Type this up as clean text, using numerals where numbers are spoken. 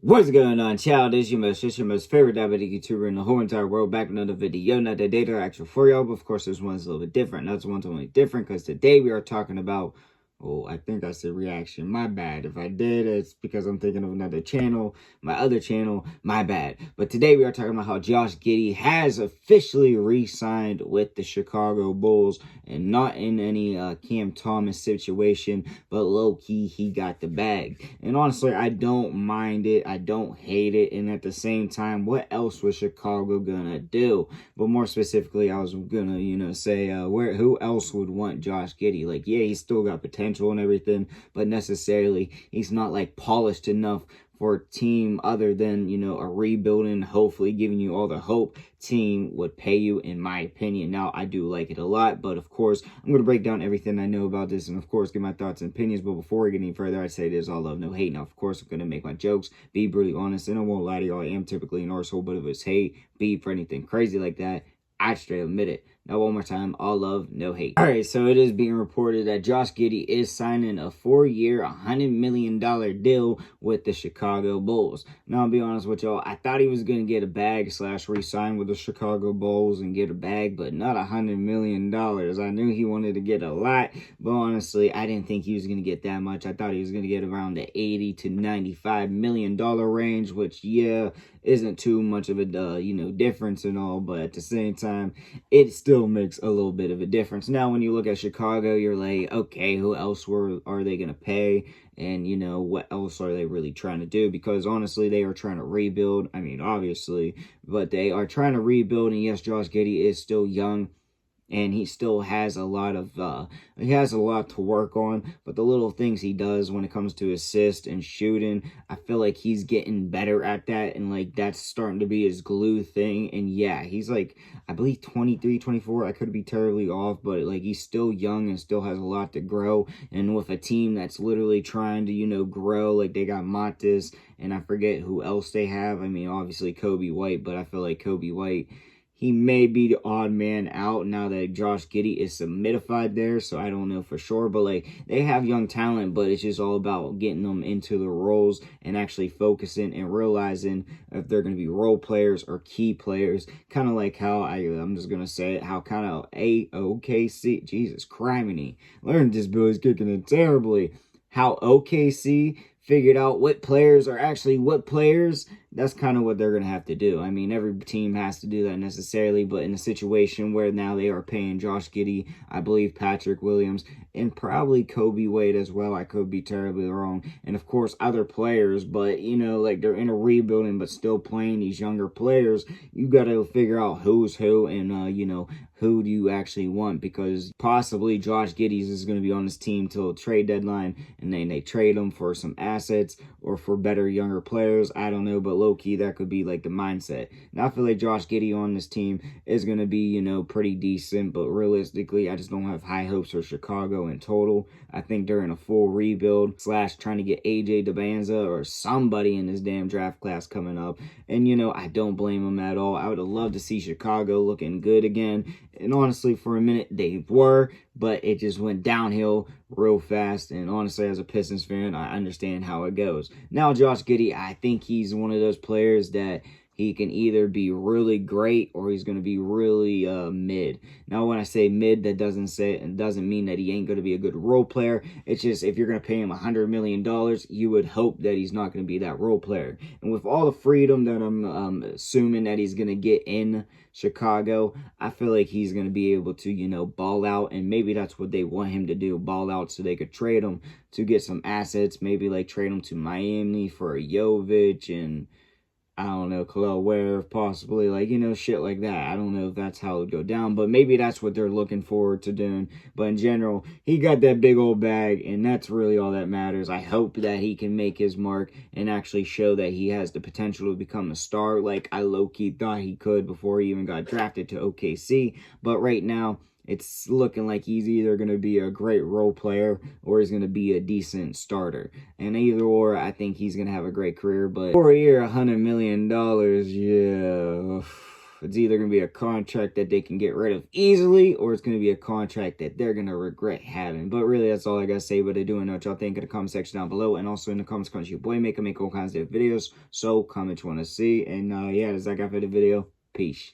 What's going on, child? It's your most favorite diabetic YouTuber in the whole entire world. Back with another video. Not the data actual for y'all, but of course this one's a little bit different. That's one's only different because today we are talking about, oh, I think I said reaction. My bad. If I did, it's because I'm thinking of another channel. My other channel, my bad. But today we are talking about how Josh Giddey has officially re-signed with the Chicago Bulls, and not in any Cam Thomas situation, but low-key he got the bag. And honestly, I don't mind it. I don't hate it. And at the same time, what else was Chicago gonna do? But more specifically, I was gonna, say who else would want Josh Giddey? Like, yeah, he's still got potential and everything, but necessarily he's not like polished enough for a team other than, a rebuilding, hopefully giving you all the hope team would pay you, in my opinion. Now, I do like it a lot, but of course, I'm going to break down everything I know about this and, of course, give my thoughts and opinions. But before we get any further, I'd say there's all love, no hate. Now, of course, I'm going to make my jokes, be brutally honest, and I won't lie to y'all. I am typically an arsehole, but if it's hate, beef, or anything crazy like that, I'd straight admit it. Now, one more time, all love, no hate. All right, so it is being reported that Josh Giddey is signing a 4-year, $100 million deal with the Chicago Bulls. Now, I'll be honest with y'all, I thought he was going to get a bag / re-sign with the Chicago Bulls and get a bag, but not $100 million. I knew he wanted to get a lot, but honestly, I didn't think he was going to get that much. I thought he was going to get around the $80 to $95 million range, which, yeah, isn't too much of a, difference and all, but at the same time, it still makes a little bit of a difference. Now, when you look at Chicago, you're like, okay, who else are they going to pay? And, what else are they really trying to do? Because, honestly, they are trying to rebuild. I mean, obviously, but they are trying to rebuild. And, yes, Josh Giddey is still young, and he still has a lot of to work on, but the little things he does when it comes to assist and shooting, I feel like he's getting better at that, and like that's starting to be his glue thing. And yeah, he's like, I believe 23, 24, I could be terribly off, but like he's still young and still has a lot to grow. And with a team that's literally trying to, grow, like they got Montes, and I forget who else they have. I mean, obviously Kobe White, but I feel like Kobe White, he may be the odd man out now that Josh Giddey is solidified there, so I don't know for sure. But, like, they have young talent, but it's just all about getting them into the roles and actually focusing and realizing if they're going to be role players or key players. Kind of like how, I'm just going to say it, how kind of OKC, Jesus criminy, learned this boy's kicking it terribly, how OKC figured out what players are actually what players. That's kind of what they're going to have to do. I mean, every team has to do that necessarily, but in a situation where now they are paying Josh Giddey, I believe Patrick Williams, and probably Kobe White as well. I could be terribly wrong. And, of course, other players, but, like they're in a rebuilding but still playing these younger players. You got to figure out who's who and, who do you actually want, because possibly Josh Giddey is going to be on this team till trade deadline, and then they trade him for some assets or for better younger players. I don't know, but low-key, that could be like the mindset. Now, I feel like Josh Giddey on this team is going to be, pretty decent, but realistically, I just don't have high hopes for Chicago in total. I think they're in a full rebuild / trying to get AJ DeBanza or somebody in this damn draft class coming up, and, I don't blame them at all. I would have loved to see Chicago looking good again, and honestly, for a minute, they were, but it just went downhill real fast. And honestly, as a Pistons fan, I understand how it goes. Now, Josh Giddey, I think he's one of those players that he can either be really great or he's going to be really mid. Now, when I say mid, that doesn't mean that he ain't going to be a good role player. It's just if you're going to pay him $100 million, you would hope that he's not going to be that role player. And with all the freedom that I'm assuming that he's going to get in Chicago, I feel like he's going to be able to, ball out, and maybe that's what they want him to do, ball out, so they could trade him to get some assets, maybe like trade him to Miami for a Jovic and, I don't know, Khalil Ware, possibly, like, shit like that. I don't know if that's how it would go down, but maybe that's what they're looking forward to doing. But in general, he got that big old bag, and that's really all that matters. I hope that he can make his mark and actually show that he has the potential to become a star, like I low-key thought he could before he even got drafted to OKC. But right now, it's looking like he's either going to be a great role player or he's going to be a decent starter. And either or, I think he's going to have a great career. But for a year, $100 million, yeah, It's either going to be a contract that they can get rid of easily, or it's going to be a contract that they're going to regret having. But really, that's all I got to say. But I do want to know what y'all think in the comment section down below. And also in the comments, your boy make all kinds of videos. So comment what you want to see. And yeah, that's all I got for the video. Peace.